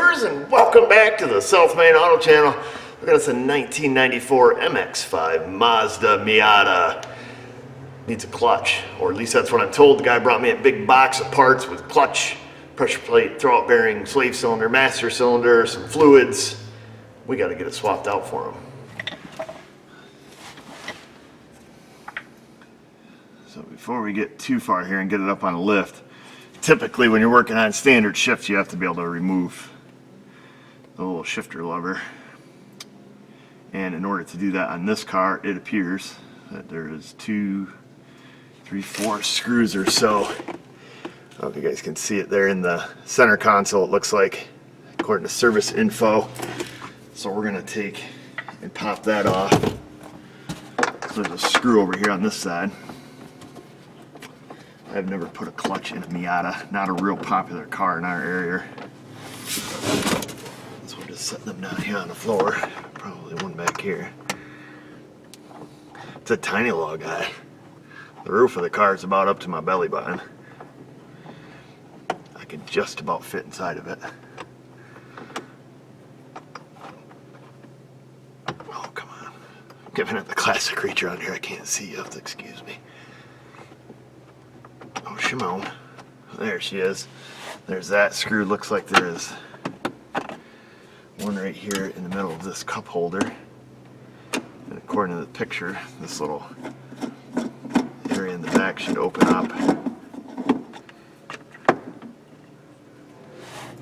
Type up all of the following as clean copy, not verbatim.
viewers, and welcome back to the Self-Made Auto Channel. Look at this, a 1994 MX5 Mazda Miata. Needs a clutch, or at least that's what I'm told. The guy brought me a big box of parts with clutch, pressure plate, throwout bearing, slave cylinder, master cylinder, some fluids. We got to get it swapped out for him. So before we get too far here and get it up on a lift, typically when you're working on standard shifts, you have to be able to remove the little shifter lever. And in order to do that on this car, it appears that there is 2, 3, 4 screws or so. I don't know if you guys can see it there in the center console, it looks like, according to service info. So we're going to take and pop that off. So there's a screw over here on this side. I've never put a clutch in a Miata, not a real popular car in our area. So we're just setting them down here on the floor. Probably one back here. It's a tiny little guy. The roof of the car is about up to my belly button. I can just about fit inside of it. Oh, come on. I'm giving it the classic reach around here. I can't see, you have to excuse me. Oh, Shimon. There she is. There's that screw. Looks like there is one right here in the middle of this cup holder. And according to the picture, this little area in the back should open up.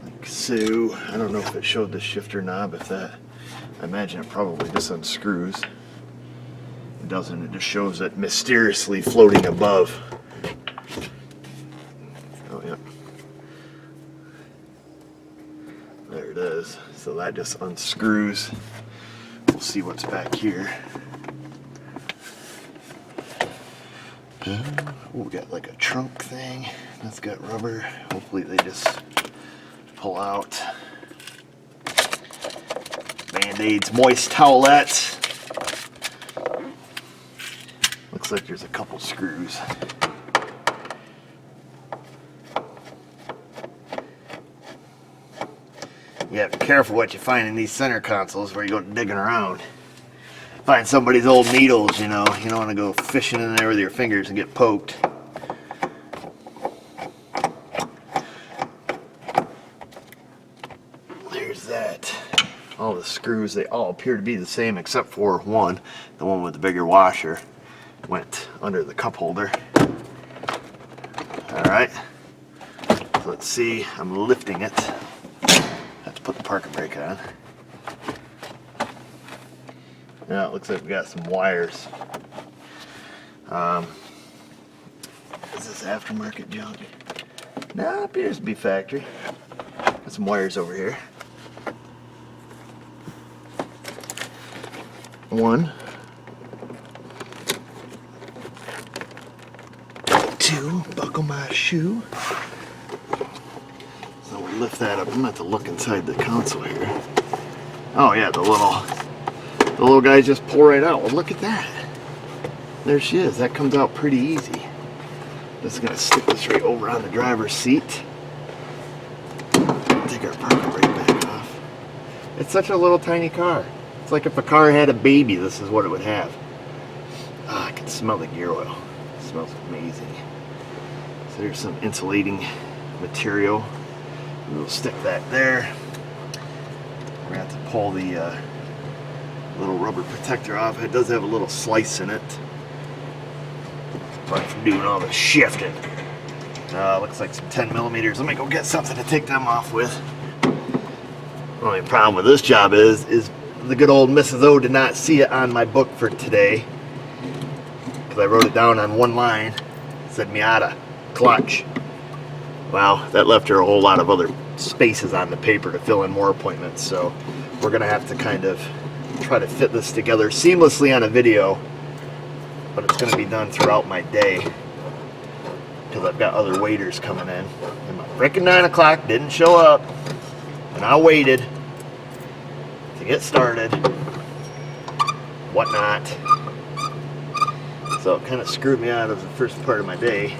Like so. I don't know if it showed the shifter knob. If that, I imagine it probably just unscrews. It doesn't. It just shows it mysteriously floating above. Oh, yeah. There it is. So that just unscrews. We'll see what's back here. We got like a trunk thing. That's got rubber. Hopefully they just pull out. Band-aids, moist towelettes. Looks like there's a couple screws. You have to be careful what you find in these center consoles where you go digging around. Find somebody's old needles, you know. You don't want to go fishing in there with your fingers and get poked. There's that. All the screws, they all appear to be the same except for one. The one with the bigger washer went under the cup holder. Alright. So let's see. I'm lifting it. Put the parking brake on. Yeah, it looks like we got some wires. Is this aftermarket junk? No, it appears to be factory. Got some wires over here. 1, 2, buckle my shoe. So we lift that up. I'm gonna have to look inside the console here. Oh yeah, the little guys just pull right out. Well, look at that. There she is. That comes out pretty easy. Just gonna stick this right over on the driver's seat. Take our parking brake back off. It's such a little tiny car. It's like if a car had a baby, this is what it would have. Ah, I can smell the gear oil. It smells amazing. So there's some insulating material. We'll stick that there. We're going to have to pull the little rubber protector off. It does have a little slice in it. Probably from doing all the shifting. Looks like some 10 millimeters. Let me go get something to take them off with. The only problem with this job is the good old Mrs. O did not see it on my book for today. Because I wrote it down on one line. It said Miata, clutch. Well, that left her a whole lot of other spaces on the paper to fill in more appointments, so we're going to have to kind of try to fit this together seamlessly on a video, but it's going to be done throughout my day because I've got other waiters coming in. And my frickin' 9 o'clock didn't show up, and I waited to get started, whatnot. So it kind of screwed me out of the first part of my day.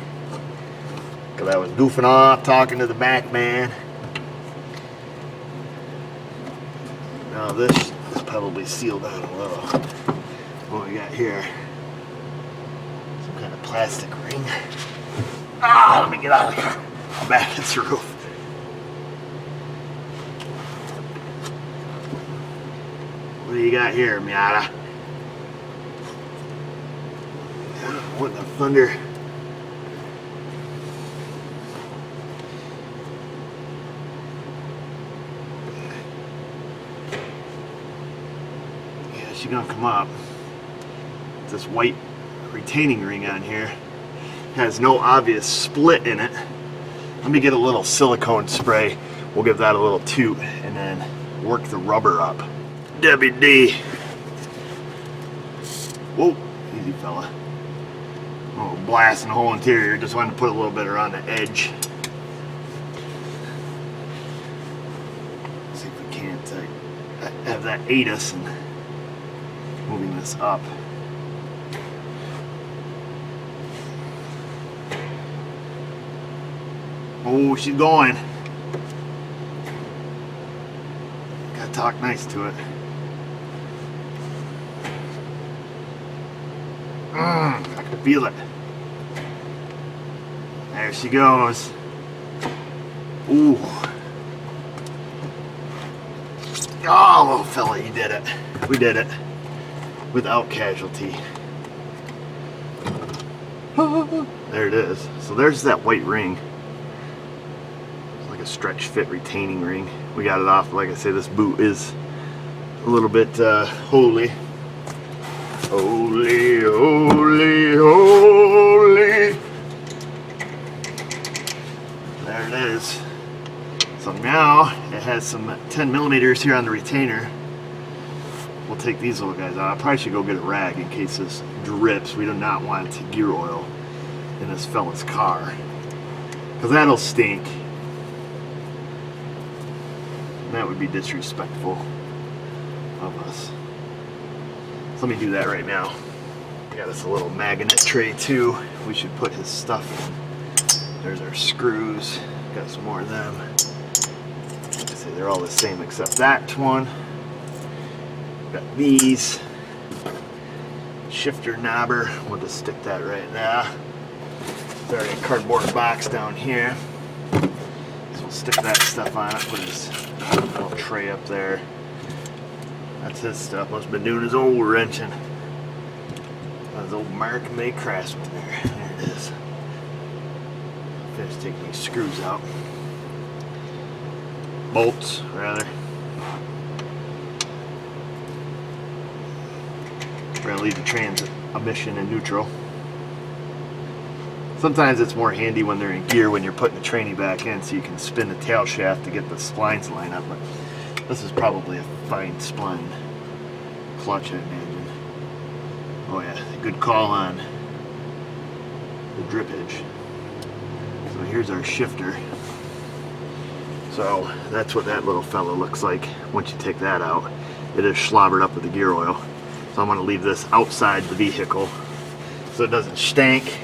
Because I was goofing off, talking to the back man. Now this is probably sealed down a little. What we got here? Some kind of plastic ring. Ah, let me get out of the car. I'm back against the roof. What do you got here, Miata? What the thunder? Yeah, she's gonna come up. This white retaining ring on here has no obvious split in it. Let me get a little silicone spray. We'll give that a little toot and then work the rubber up. WD. Whoa, easy fella. Oh, blasting the whole interior. Just wanted to put a little bit around the edge. See if we can't have that aid us in moving this up. Oh, she's going. Gotta talk nice to it. I can feel it. There she goes. Ooh. Oh, little fella, you did it. We did it. Without casualty. There it is. So there's that white ring. It's like a stretch fit retaining ring. We got it off. Like I say, this boot is a little bit holy. Holy, holy, holy. There it is. So now it has some 10 millimeters here on the retainer. We'll take these little guys out. I probably should go get a rag in case this drips. We do not want gear oil in this fella's car, because that'll stink. That would be disrespectful of us. So let me do that right now. Got us a little magnet tray too. We should put his stuff in. There's our screws. Got some more of them. See, they're all the same except that one. Got these. Shifter knobber. We'll just stick that right there. There's already a cardboard box down here. So we'll stick that stuff on it. Put his little tray up there. That's his stuff. Must have been doing his old wrenching. His old American made craftsman there. There it is. Finish taking these screws out. Bolts, rather. We're going to leave the transmission in neutral. Sometimes it's more handy when they're in gear when you're putting the tranny back in so you can spin the tail shaft to get the splines lined up. But this is probably a fine spline clutch, I imagine. Oh yeah, good call on the drippage. So here's our shifter. So that's what that little fella looks like once you take that out. It is slobbered up with the gear oil. So I'm going to leave this outside the vehicle so it doesn't stank.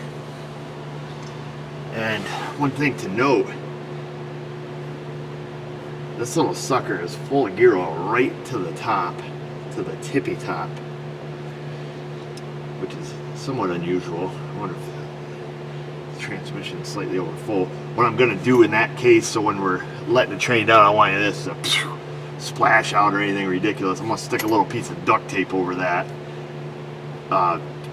And one thing to note, this little sucker is full of gear oil right to the top, to the tippy top, which is somewhat unusual. I wonder if the transmission is slightly over full. What I'm going to do in that case, so when we're letting the train down, I don't want this to splash out or anything ridiculous. I'm going to stick a little piece of duct tape over that,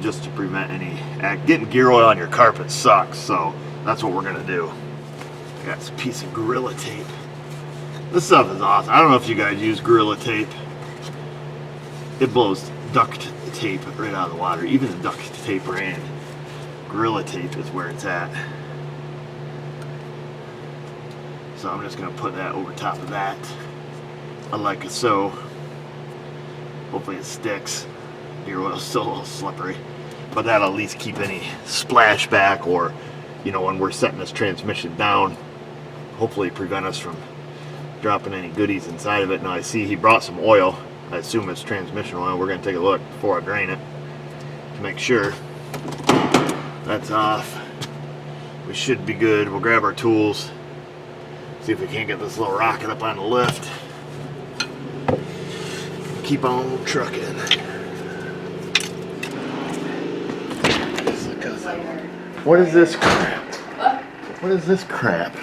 just to prevent any. Getting gear oil on your carpet sucks, so that's what we're going to do. I got this piece of Gorilla tape. This stuff is awesome. I don't know if you guys use Gorilla tape. It blows duct tape right out of the water. Even the duct tape brand. Gorilla tape is where it's at. So I'm just going to put that over top of that. Like so. Hopefully it sticks. Gear oil's still a little slippery. But that'll at least keep any splashback, or, you know, when we're setting this transmission down, hopefully prevent us from dropping any goodies inside of it. Now I see he brought some oil. I assume it's transmission oil. We're going to take a look before I drain it to make sure that's off. We should be good. We'll grab our tools, see if we can't get this little rocket up on the lift. keep on trucking. What is this crap? What is this crap?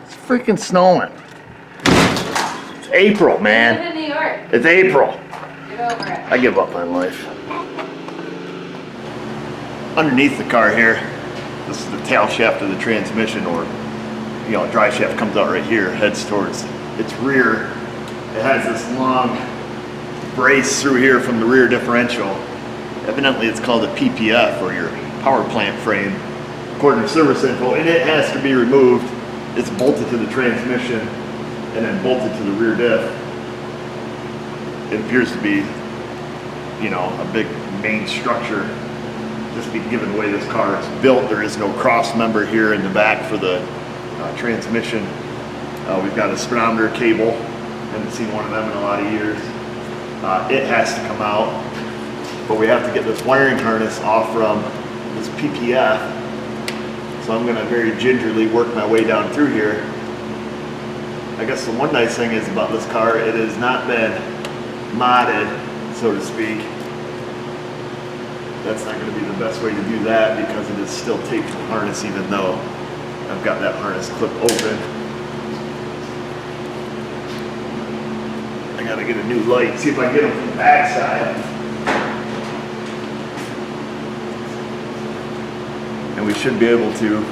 It's freaking snowing. It's April, man. You live in New York. It's April. Get over it. I give up on life. Underneath the car here, this is the tail shaft of the transmission, or drive shaft comes out right here, heads towards its rear. It has this long brace through here from the rear differential. Evidently it's called a PPF, or your power plant frame, according to service info, and it has to be removed. It's bolted to the transmission and then bolted to the rear diff. It appears to be, a big main structure. Just be given the way this car is built. There is no cross member here in the back for the transmission. We've got a speedometer cable. Haven't seen one of them in a lot of years. It has to come out, but we have to get this wiring harness off from this PPF. So I'm going to very gingerly work my way down through here. I guess the one nice thing is about this car, it has not been modded, so to speak. That's not going to be the best way to do that because it is still taped to the harness, even though I've got that harness clip open. I got to get a new light, see if I can get them from the back side. And we should be able to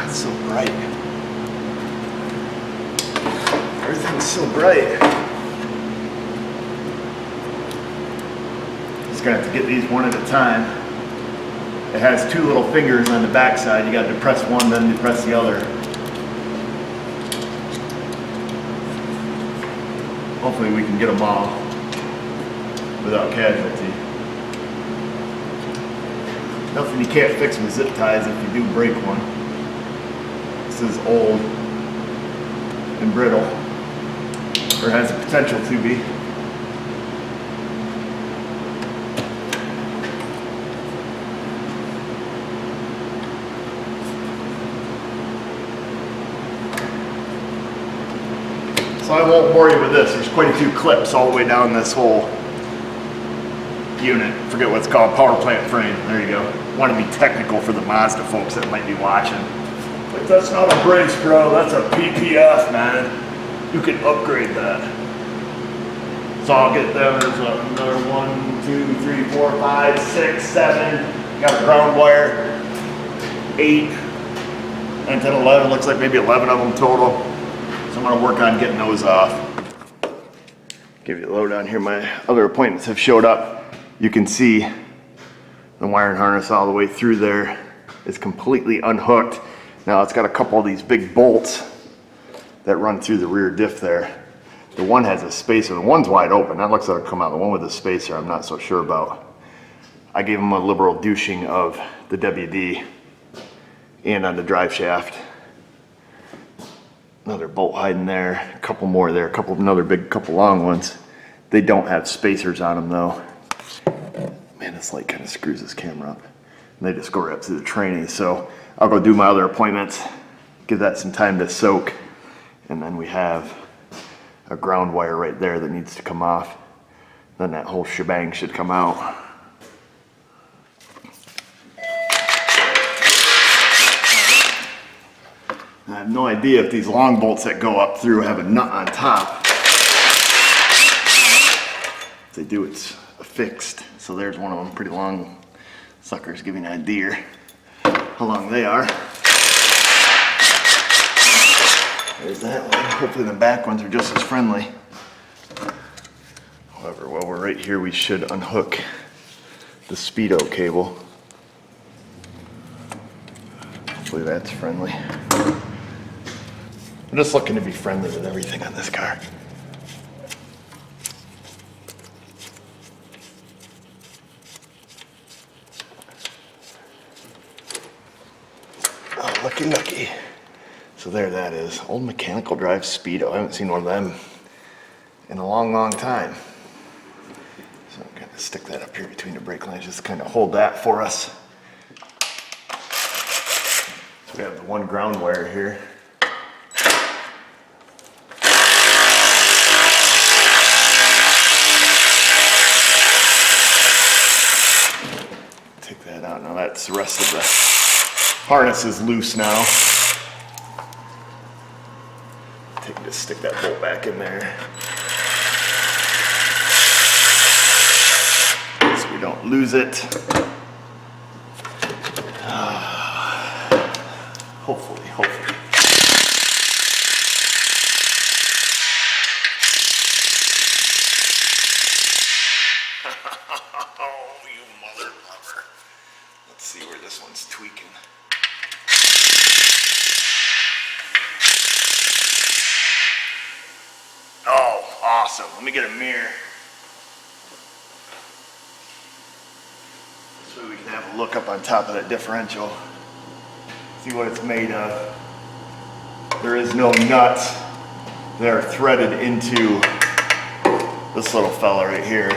it's so bright. Everything's so bright. Just gonna have to get these one at a time. It has two little fingers on the back side. You gotta depress one, then depress the other. Hopefully we can get them all without casualty. Nothing you can't fix with zip ties if you do break one. This is old and brittle, or has the potential to be. So I won't bore you with this. There's quite a few clips all the way down this whole unit. Forget what it's called, power plant frame. There you go. Want to be technical for the Mazda folks that might be watching. But that's not a brace, bro. That's a PPF, man. You can upgrade that. So I'll get them. There's another 1, 2, 3, 4, 5, 6, 7. Got a ground wire. 8, 9, 10, 11. Looks like maybe 11 of them total. So I'm gonna work on getting those off. Give you a lowdown here. My other appointments have showed up. You can see the wiring harness all the way through there is completely unhooked. Now it's got a couple of these big bolts that run through the rear diff there. The one has a spacer, the one's wide open. That looks like it'll come out. The one with the spacer, I'm not so sure about. I gave them a liberal douching of the WD and on the drive shaft. Another bolt hiding there, a couple more there, another big couple long ones. They don't have spacers on them though. Man, this light kind of screws this camera up. And they just go right up to the tranny. So I'll go do my other appointments, give that some time to soak. And then we have a ground wire right there that needs to come off. Then that whole shebang should come out. I have no idea if these long bolts that go up through have a nut on top. If they do, it's affixed. So there's one of them, pretty long suckers, give you an idea how long they are. There's that one. Hopefully the back ones are just as friendly. However, while we're right here, we should unhook the speedo cable. Hopefully that's friendly. I'm just looking to be friendly with everything on this car. Oh, looky. So there that is. Old mechanical drive speedo. I haven't seen one of them in a long, long time. So I'm gonna Stick that up here between the brake lines, just kind of hold that for us. So we have the one ground wire here. Take that out. Now that's the rest of the harness is loose now. Just stick that bolt back in there. So we don't lose it. Hopefully. Oh, you mother lover. Let's see where this one's tweaking. Oh, awesome. Let me get a mirror. So we can have a look up on top of that differential. See what it's made of. There is no nuts. They're threaded into this little fella right here.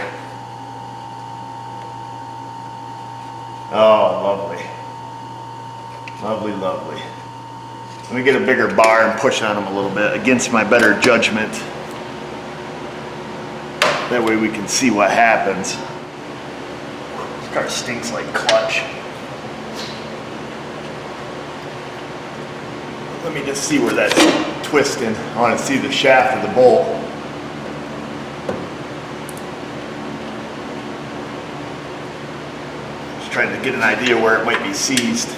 Oh, lovely. Lovely. Let me get a bigger bar and push on them a little bit against my better judgment. That way we can see what happens. This car stinks like clutch. Let me just see where that's twisting. I want to see the shaft of the bolt. Just trying to get an idea where it might be seized.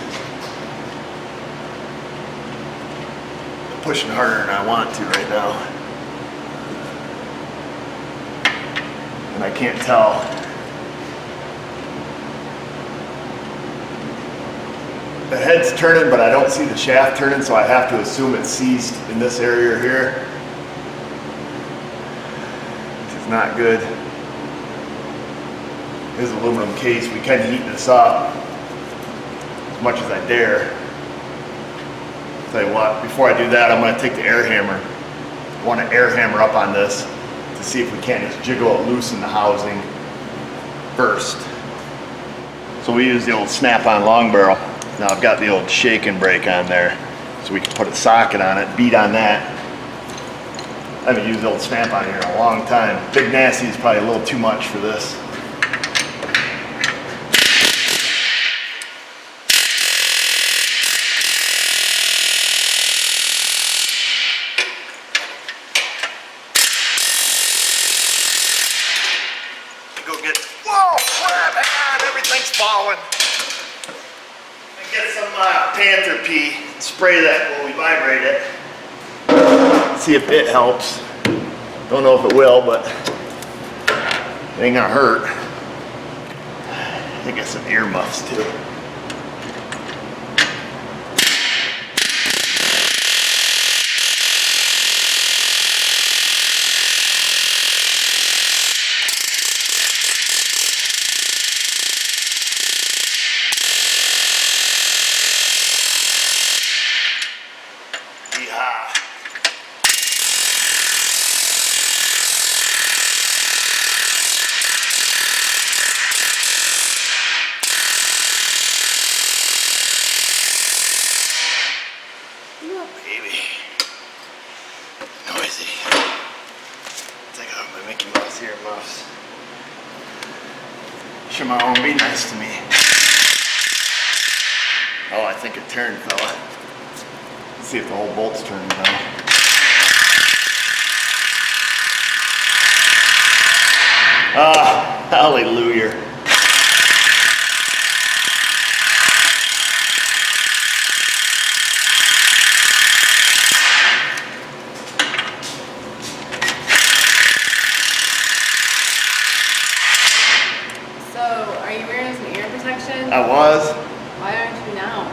I'm pushing harder than I want to right now. And I can't tell. The head's turning, but I don't see the shaft turning, so I have to assume it's seized in this area here, which is not good. This is aluminum case. We can heat this up as much as I dare. Tell you what, before I do that, I'm going to take the air hammer. I want to air hammer up on this to see if we can't just jiggle it loose in the housing first. So we use the old snap-on long barrel. Now I've got the old shake and brake on there, so we can put a socket on it, beat on that. I haven't used the old snap-on here in a long time. Big Nasty is probably a little too much for this. Whoa, crap, hang on, everything's falling. Get some Panther pee, spray that while we vibrate it. See if it helps. Don't know if it will, but it ain't gonna hurt. I got some earmuffs too. Shimano, be nice to me. Oh, I think it turned, fella. Let's see if the whole bolt's turning now. Ah, hallelujah. I was. Why aren't you now?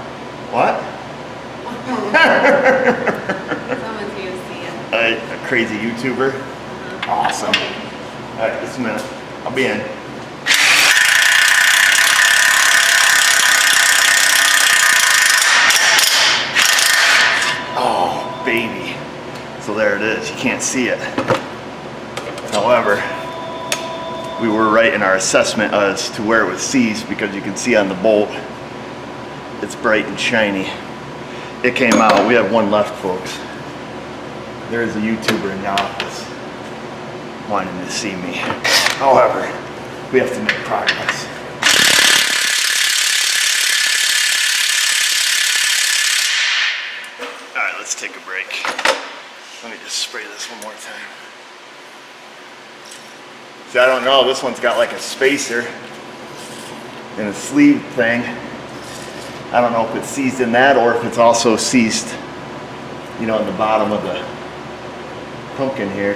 What? Someone's going to see it. A crazy YouTuber. Awesome. Okay. All right, just a minute. I'll be in. Oh, baby. So there it is. You can't see it. However, we were right in our assessment as to where it was seized, because you can see on the bolt, it's bright and shiny. It came out. We have one left, folks. There's a YouTuber in the office wanting to see me. However, we have to make progress. All right, let's take a break. Let me just spray this one more time. See, I don't know, this one's got like a spacer and a sleeve thing. I don't know if it's seized in that or if it's also seized, you know, in the bottom of the pumpkin here.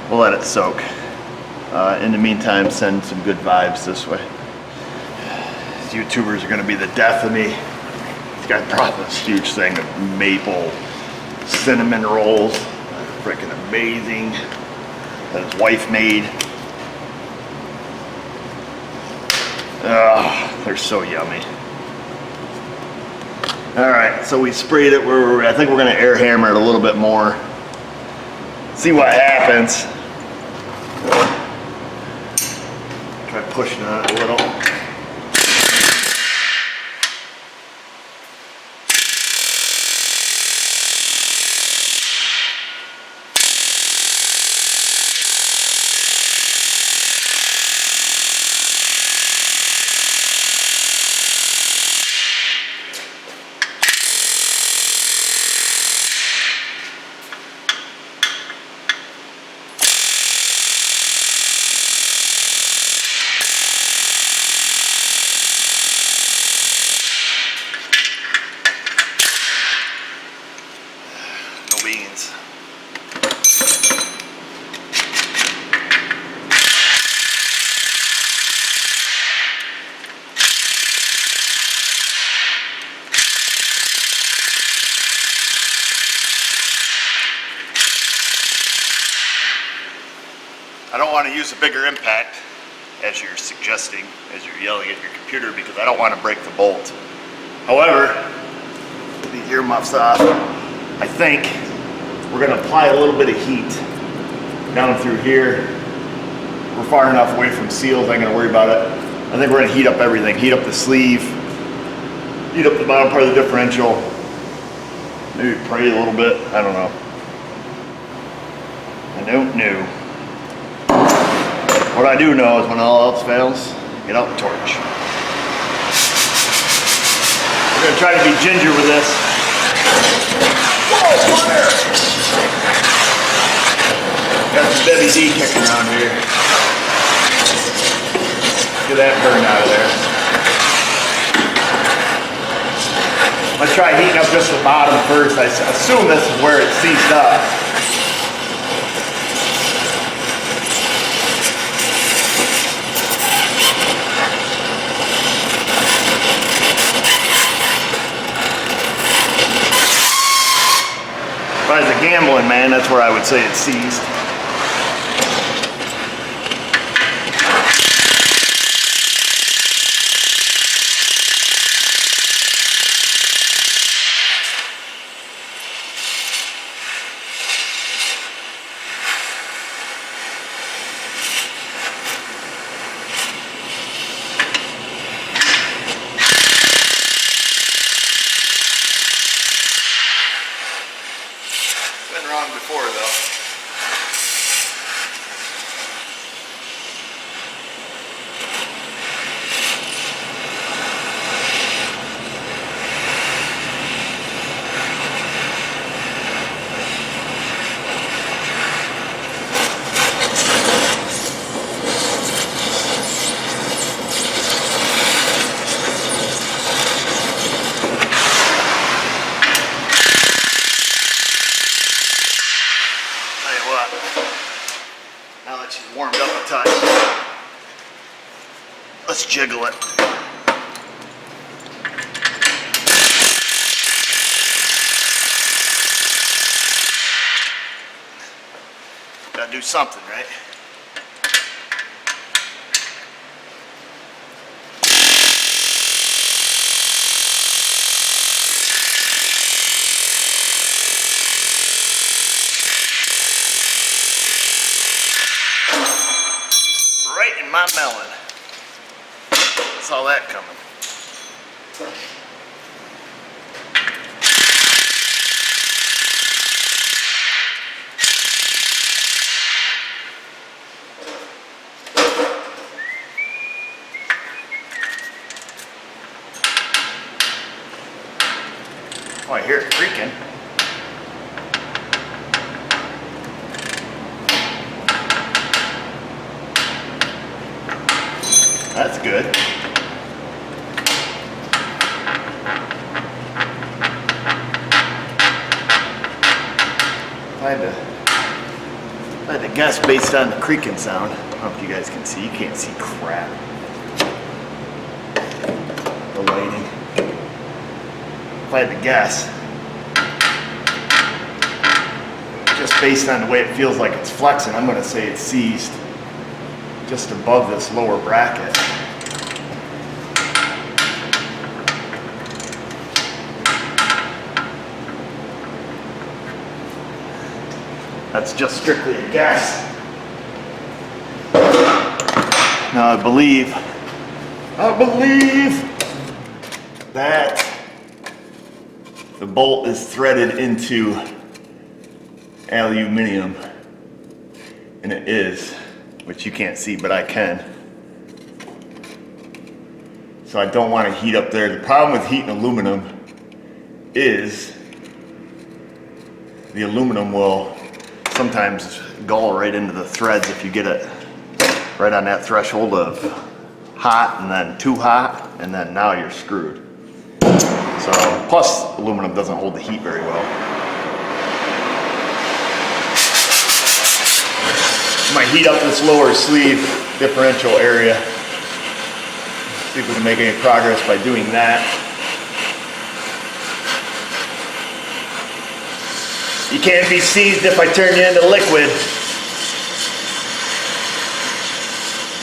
We'll let it soak. In the meantime, send some good vibes this way. These YouTubers are gonna be the death of me. This guy brought this huge thing of maple cinnamon rolls. Freaking amazing. That his wife made. They're so yummy. All right, so we sprayed it. I think we're gonna air hammer it a little bit more. See what happens. Try pushing on it a little. Beans. I don't want to use a bigger impact as you're suggesting, as you're yelling at your computer, because I don't want to break the bolt. However, with these earmuffs off, I think we're going to apply a little bit of heat down through here. We're far enough away from seals, I ain't going to worry about it. I think we're going to heat up everything. Heat up the sleeve, heat up the bottom part of the differential, maybe pray a little bit, I don't know. I don't know. What I do know is when all else fails, get out the torch. We're going to try to be ginger with this. Whoa, fire! Got some WD kicking around here. Get that burn out of there. Let's try heating up just the bottom first. I assume this is where it's seized up. If I was a gambling man, that's where I would say it's seized. Wrong before though. Now that she's warmed up a touch, let's jiggle it. Gotta do something, right? and my melon. Saw that coming. Oh, I hear it creaking. That's good. I had to guess based on the creaking sound. I don't know if you guys can see. You can't see crap. The lighting. If I had to guess, just based on the way it feels like it's flexing, I'm going to say it's seized just above this lower bracket. That's just strictly a guess. Now I believe that the bolt is threaded into aluminum, and it is, which you can't see, but I can. So I don't want to heat up there. The problem with heating aluminum is the aluminum will sometimes gull right into the threads if you get it right on that threshold of hot and then too hot, and then now you're screwed. So, plus aluminum doesn't hold the heat very well. Might heat up this lower sleeve differential area. See if we can make any progress by doing that. You can't be seized if I turn you into liquid.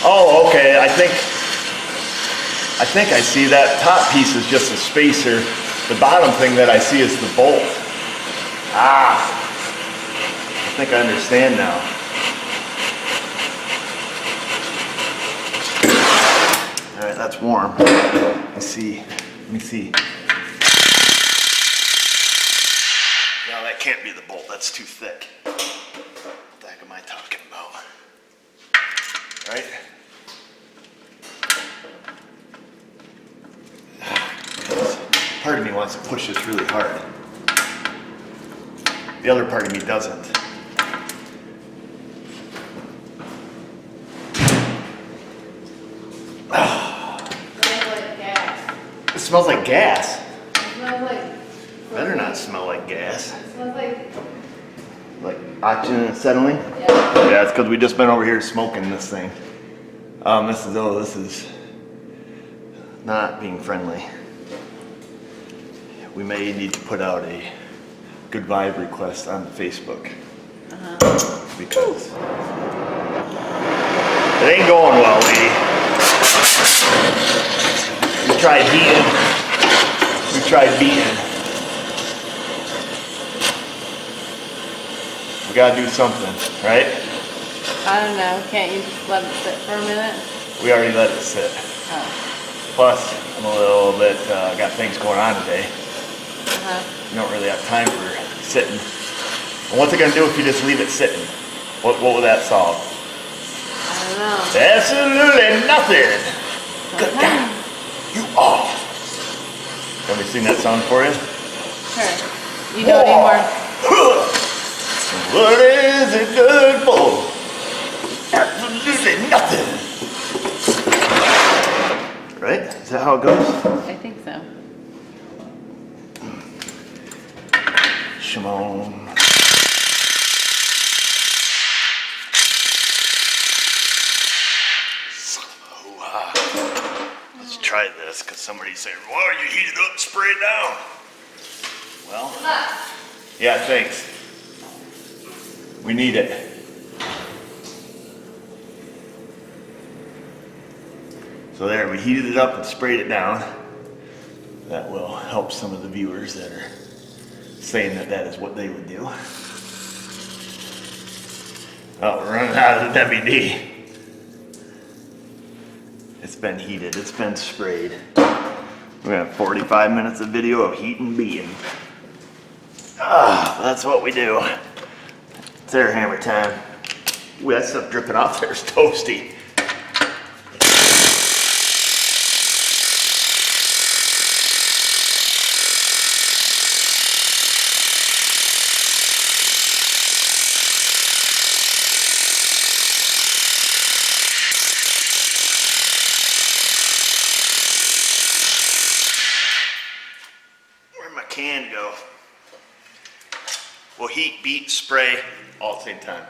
Oh, okay, I think I see that top piece is just a spacer. The bottom thing that I see is the bolt. Ah, I think I understand now. All right, that's warm. Let me see. No, that can't be the bolt. That's too thick. What the heck am I talking about? Right? Part of me wants to push this really hard. The other part of me doesn't. It smells like gas. It smells like... Better not smell like gas. It smells like... Like oxygen and acetylene? Yeah. Yeah, it's because we just been over here smoking this thing. Mrs. O, this is not being friendly. We may need to put out a good vibe request on Facebook. Because it ain't going well, lady. We tried heating. We tried beating. We gotta do something, right? I don't know. Can't you just let it sit for a minute? We already let it sit. Oh. Plus, I'm a little bit, got things going on today. You don't really have time for sitting. And what's it gonna do if you just leave it sitting? What will that solve? I don't know. Absolutely nothing. Good God. You are. Have we seen that song for you? Sure. You don't anymore. What is it good for? Absolutely nothing. Right? Is that how it goes? I think so. Shimon. Let's try this, because somebody's saying, well, you heat it up and spray it down. Well, yeah, thanks. We need it. So there, we heated it up and sprayed it down. That will help some of the viewers that are saying that that is what they would do. Oh, we're running out of the WD. It's been heated, it's been sprayed. We have 45 minutes of video of heat and beating. That's what we do. It's air hammer time. Ooh, that stuff dripping off there is toasty. Where'd my can go? We'll heat, beat, spray all at the same time.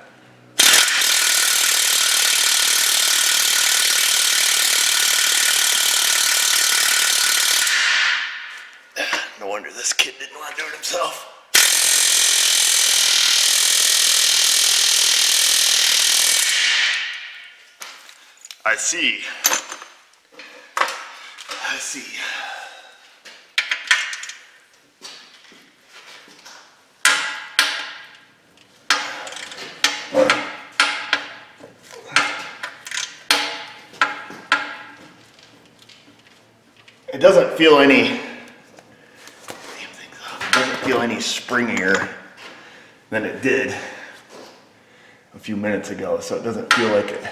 No wonder this kid didn't want to do it himself. I see. I see. It doesn't feel any springier than it did a few minutes ago, so it doesn't feel like it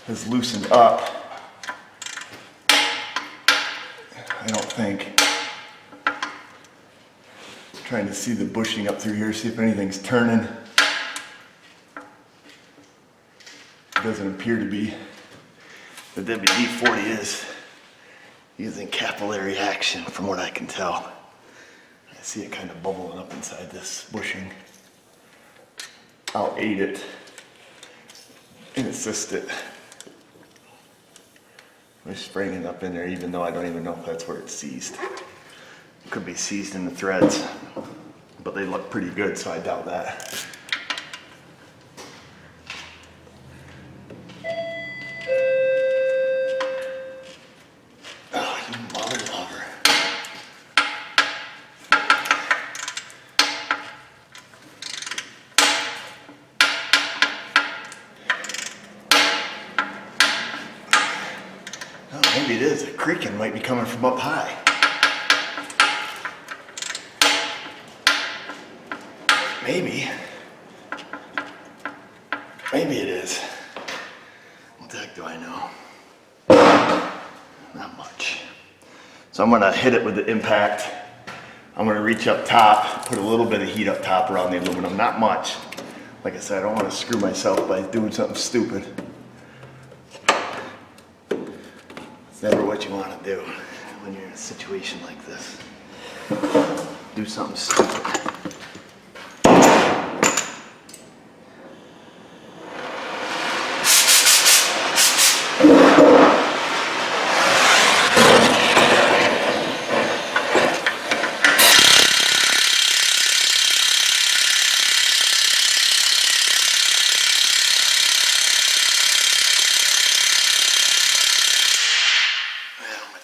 has loosened up. I don't think. I'm trying to see the bushing up through here, see if anything's turning. It doesn't appear to be. The WD40 is using capillary action from what I can tell. I see it kind of bubbling up inside this bushing. I'll aid it and assist it by spraying it up in there, even though I don't even know if that's where it's seized. It could be seized in the threads, but they look pretty good, so I doubt that. Oh, you mother lover. Maybe it is. The creaking might be coming from up high. Maybe. Maybe it is. What the heck do I know? Not much. So I'm gonna hit it with the impact. I'm gonna reach up top, put a little bit of heat up top around the aluminum, not much. Like I said, I don't wanna screw myself by doing something stupid. It's never what you want to do when you're in a situation like this. Do something stupid.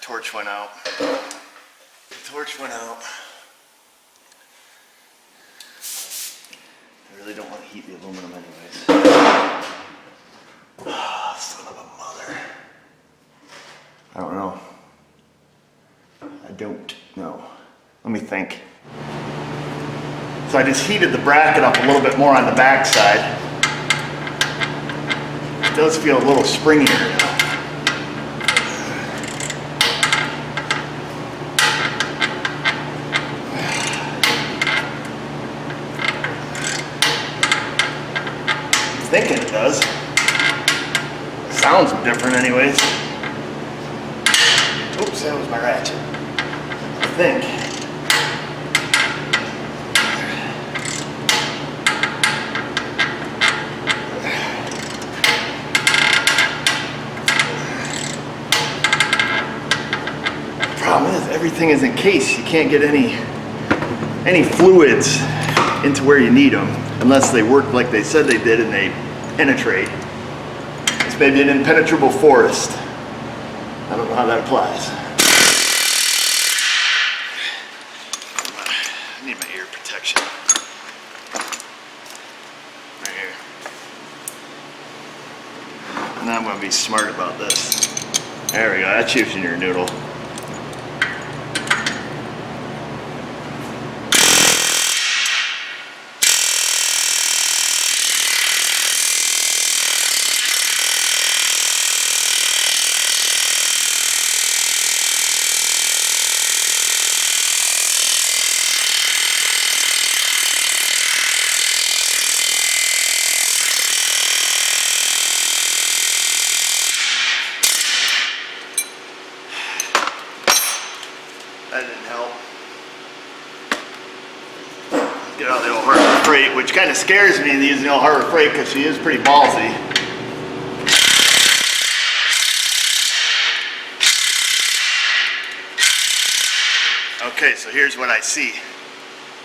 Torch went out. The torch went out. I really don't want to heat the aluminum anyways. Oh, son of a mother. I don't know. I don't know. Let me think. So I just heated the bracket up a little bit more on the back side. It does feel a little springier now. Thinking it does. Sounds different anyways. Oops, that was my ratchet. I think. The problem is everything is encased. You can't get any fluids into where you need them unless they work like they said they did and they penetrate. It's maybe an impenetrable forest. I don't know how that applies. I need my ear protection. Right here. And I'm going to be smart about this. There we go, that's using your noodle. That didn't help. Get out the old Harbor Freight, which kind of scares me using the old Harbor Freight because she is pretty ballsy. Okay, so here's what I see.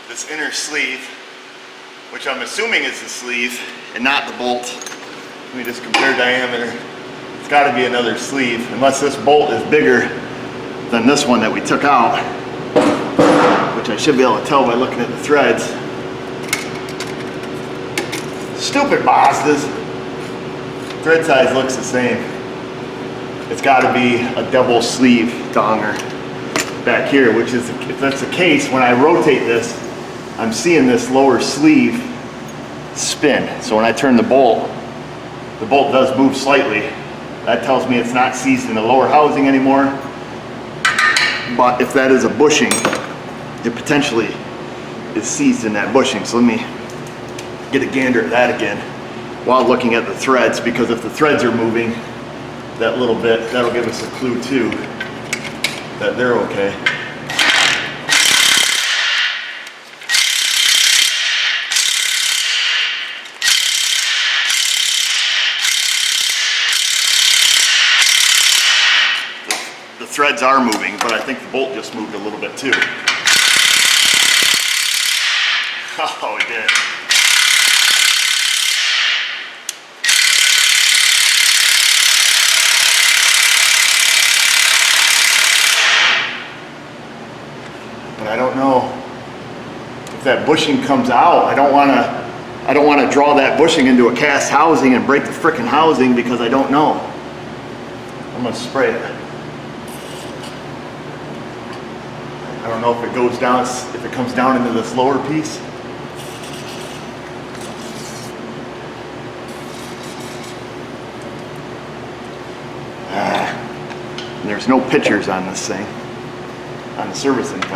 This inner sleeve, which I'm assuming is the sleeve and not the bolt. Let me just compare diameter. It's got to be another sleeve, unless this bolt is bigger than this one that we took out, which I should be able to tell by looking at the threads. Stupid Mazdas. Thread size looks the same. It's got to be a double sleeve donger back here, which is, if that's the case, when I rotate this, I'm seeing this lower sleeve spin. So when I turn the bolt does move slightly. That tells me it's not seized in the lower housing anymore. But if that is a bushing, it potentially is seized in that bushing. So let me get a gander at that again while looking at the threads, because if the threads are moving that little bit, that'll give us a clue too that they're okay. The threads are moving, but I think the bolt just moved a little bit too. Oh, it did. But I don't know if that bushing comes out. I don't want to draw that bushing into a cast housing and break the frickin' housing, because I don't know. I'm gonna spray it. I don't know if it goes down, if it comes down into this lower piece. And there's no pictures on this thing, on the service info.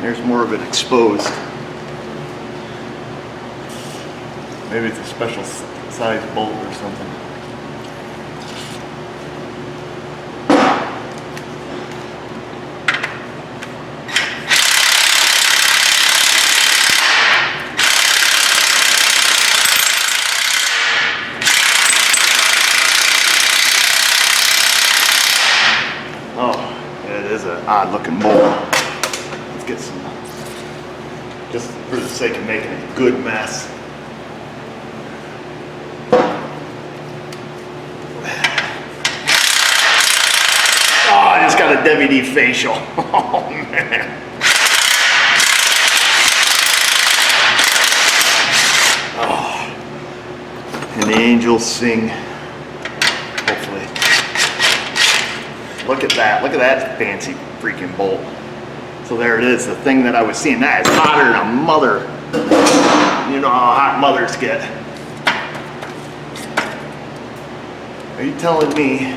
There's more of it exposed. Maybe it's a special size bolt or something. Oh, it is an odd looking bolt. Let's get some, just for the sake of making a good mess. Got a WD facial. Oh man. Oh. And the angels sing. Hopefully. Look at that. Look at that fancy freaking bolt. So there it is. The thing that I was seeing. That is hotter than a mother. You know how hot mothers get. Are you telling me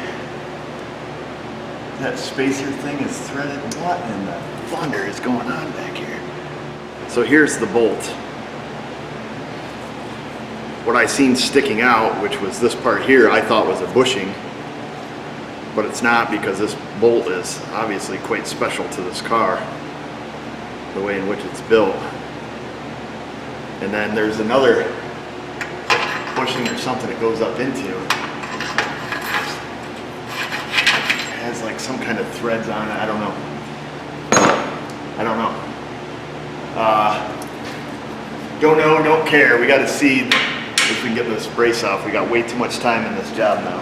that spacer thing is threaded? What in the thunder is going on back here? So here's the bolt. What I seen sticking out, which was this part here, I thought was a bushing, but it's not, because this bolt is obviously quite special to this car, the way in which it's built. And then there's another bushing or something it goes up into. Has like some kind of threads on it. I don't know. Don't know, don't care. We got to see if we can get this brace off. We got way too much time in this job now.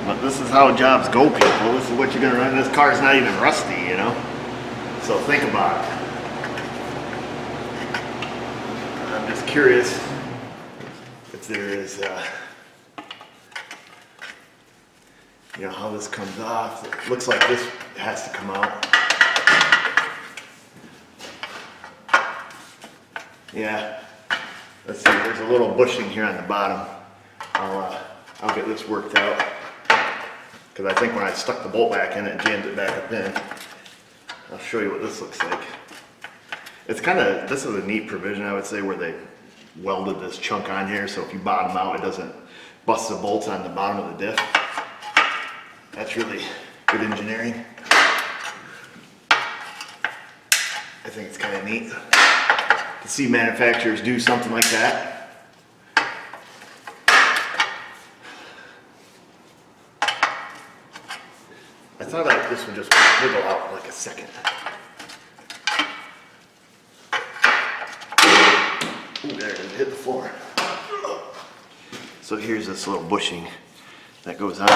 But this is how jobs go, people. This is what you're gonna run. This car's not even rusty, you know. So think about it. I'm just curious if there is, you know, how this comes off. It looks like this has to come out. Yeah. Let's see, there's a little bushing here on the bottom. I'll get this worked out. Because I think when I stuck the bolt back in, it jammed it back up in. I'll show you what this looks like. It's kind of, this is a neat provision, I would say, where they welded this chunk on here, so if you bottom out, it doesn't bust the bolts on the bottom of the diff. That's really good engineering. I think it's kind of neat to see manufacturers do something like that. I thought this would just wiggle out like a second. Ooh, there it is, hit the floor. So here's this little bushing that goes on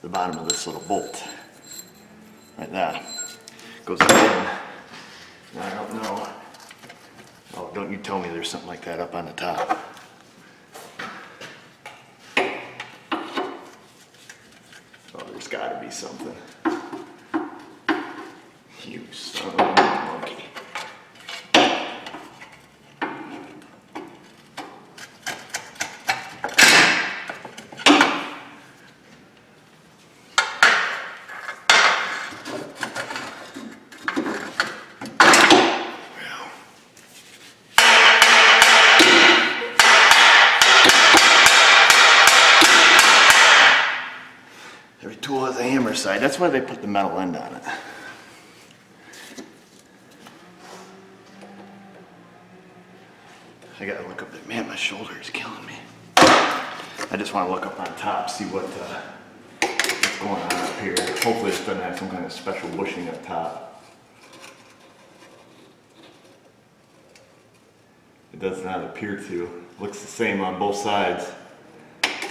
the bottom of this little bolt. Like that. Goes in. Now I don't know. Oh, don't you tell me there's something like that up on the top. Oh, there's gotta be something. You son of a monkey. Every tool has a hammer side. That's why they put the metal end on it. I gotta look up there. Man, my shoulder is killing me. I just want to look up on top, see what's going on up here. Hopefully this doesn't have some kind of special bushing up top. It does not appear to. Looks the same on both sides.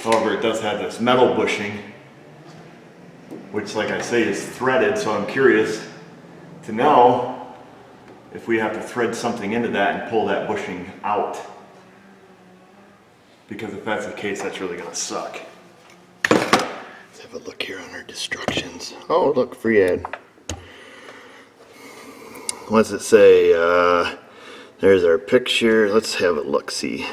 However, it does have this metal bushing, which, like I say, is threaded, so I'm curious to know if we have to thread something into that and pull that bushing out. Because if that's the case, that's really gonna suck. Let's have a look here on our destructions. Oh, look, free ad. What does it say? There's our picture. Let's have a look-see.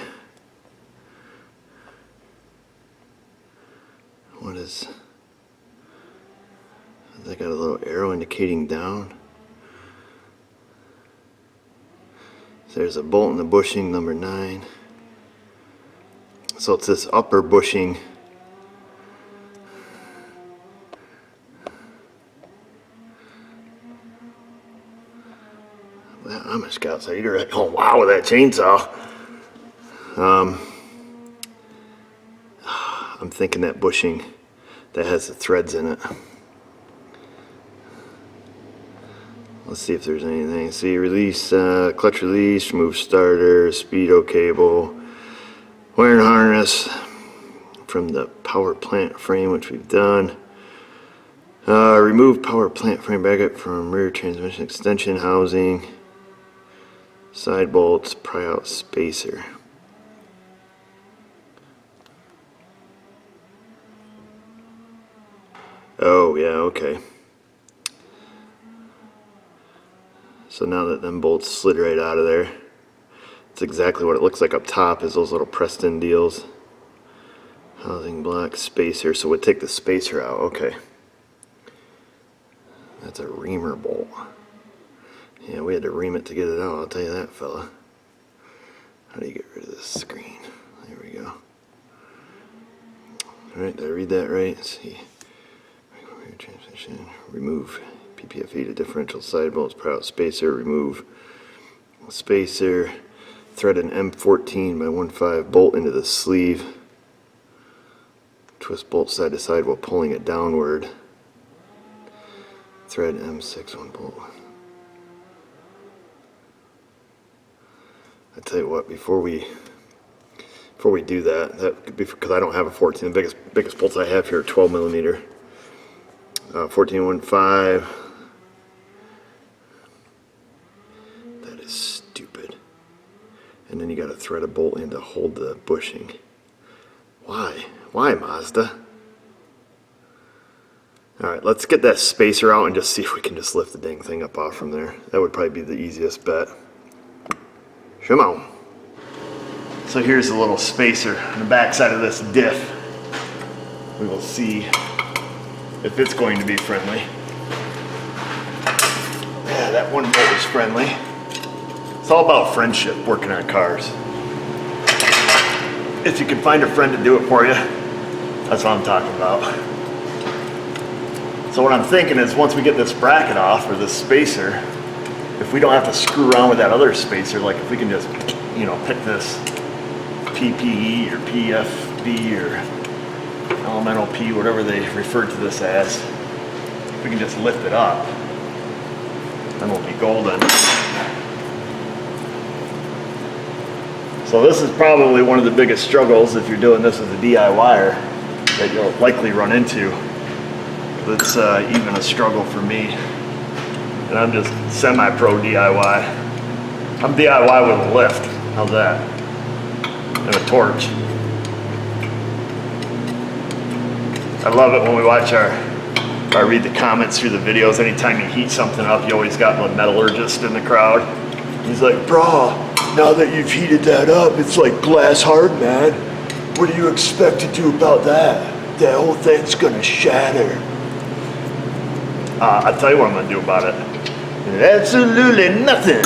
What is... They got a little arrow indicating down. There's a bolt in the bushing, number 9. So it's this upper bushing. That Amish Scouts, you're right. Oh wow, with that chainsaw. I'm thinking that bushing that has the threads in it. Let's see if there's anything. See, release, clutch release, remove starter, speedo cable, wiring harness from the power plant frame, which we've done. Remove power plant frame bracket from rear transmission extension housing, side bolts, pry out spacer. Oh, yeah, okay. So now that them bolts slid right out of there, it's exactly what it looks like up top, is those little pressed in deals. Housing block, spacer, so we'll take the spacer out, okay. That's a reamer bolt. Yeah, we had to ream it to get it out, I'll tell you that, fella. How do you get rid of this screen? There we go. Alright, did I read that right? Let's see. Transmission, remove PPF to differential side bolts, pry out spacer, remove spacer, thread an M14 by 1.5 bolt into the sleeve, twist bolt side to side while pulling it downward, thread M6 1 bolt. I tell you what, before we do that because I don't have a 14, the biggest bolts I have here are 12 millimeter. 14.15, and then you got to thread a bolt in to hold the bushing. Why? Why, Mazda? All right, let's get that spacer out and just see if we can just lift the dang thing up off from there. That would probably be the easiest bet. Come on. So here's a little spacer on the back side of this diff. We will see if it's going to be friendly. Yeah, that one bolt is friendly. It's all about friendship working on cars. If you can find a friend to do it for you, that's what I'm talking about. So what I'm thinking is once we get this bracket off, or this spacer, if we don't have to screw around with that other spacer, like if we can just, you know, pick this PPE or PFB or elemental P, whatever they refer to this as, if we can just lift it up, then we'll be golden. So this is probably one of the biggest struggles if you're doing this as a DIYer that you'll likely run into. It's even a struggle for me, and I'm just semi-pro DIY. I'm DIY with a lift, how's that? And a torch. I love it when we watch I read the comments through the videos. Anytime you heat something up, you always got the metallurgist in the crowd. He's like, "Bro, now that you've heated that up, it's like glass hard, man. What do you expect to do about that? That whole thing's gonna shatter." I'll tell you what I'm gonna do about it. Absolutely nothing.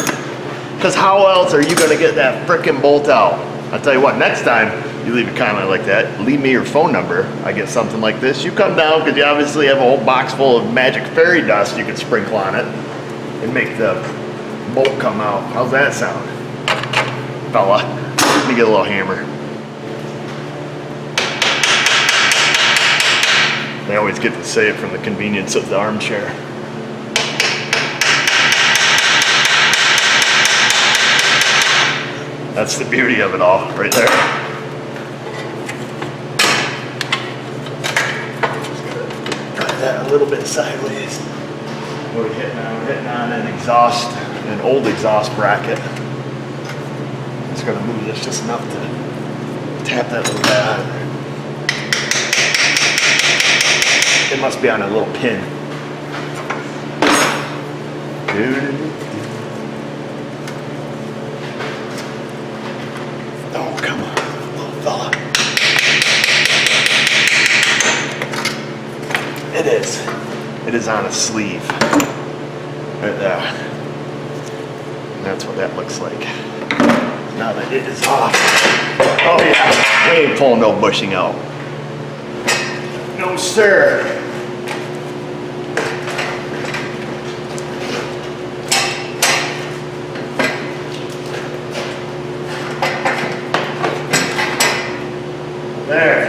Because how else are you gonna get that frickin' bolt out? I'll tell you what, next time you leave a comment like that, leave me your phone number. I get something like this. You come down because you obviously have a whole box full of magic fairy dust you can sprinkle on it and make the bolt come out. How's that sound? Fella, let me get a little hammer. I always get to say it from the convenience of the armchair. That's the beauty of it all, right there. Cut that a little bit sideways. We're hitting on an old exhaust bracket. Just gonna move this just enough to tap that little guy out of there. It must be on a little pin. Oh, come on, little fella. It is. It is on a sleeve. Right there. And that's what that looks like. Now that it is off. Oh yeah, we ain't pulling no bushing out. No sir. There.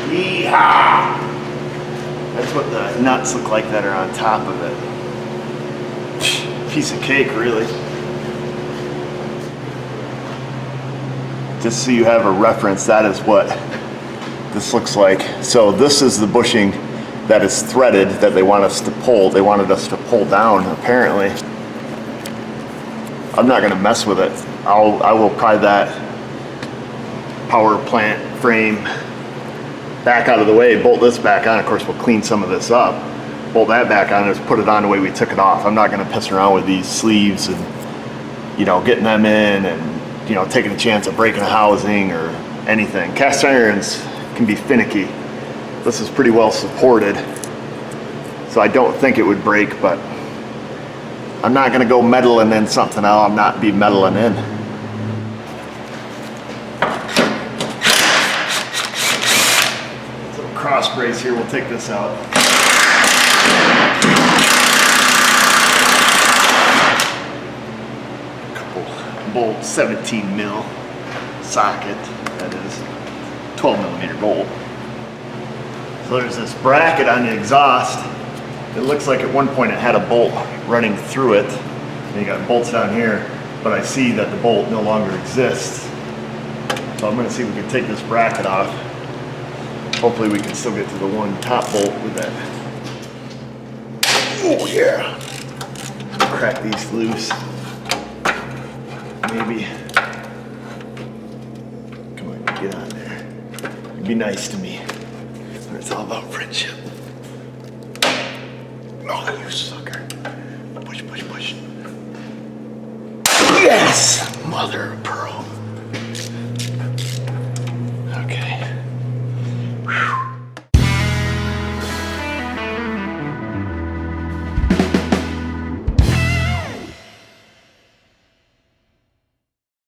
Yeehaw! That's what the nuts look like that are on top of it. Piece of cake, really. Just so you have a reference, that is what this looks like. So this is the bushing that is threaded that they want us to pull. They wanted us to pull down, apparently. I'm not gonna mess with it. I will pry that power plant frame back out of the way, bolt this back on. Of course, we'll clean some of this up, bolt that back on, and just put it on the way we took it off. I'm not gonna piss around with these sleeves and, you know, getting them in and, you know, taking a chance of breaking a housing or anything. Cast irons can be finicky. This is pretty well supported, so I don't think it would break, but I'm not gonna go meddling in something I'll not be meddling in. Little cross brace here, we'll take this out. A couple bolt 17 mil socket, that is 12 millimeter bolt. So there's this bracket on the exhaust. It looks like at one point it had a bolt running through it. And you got bolts down here, but I see that the bolt no longer exists. So I'm gonna see if we can take this bracket off. Hopefully we can still get to the one top bolt with that. Oh yeah. Crack these loose. Maybe Get on there. Be nice to me. It's all about friendship. Oh, you sucker. Push, push, push. Yes! Mother of pearl.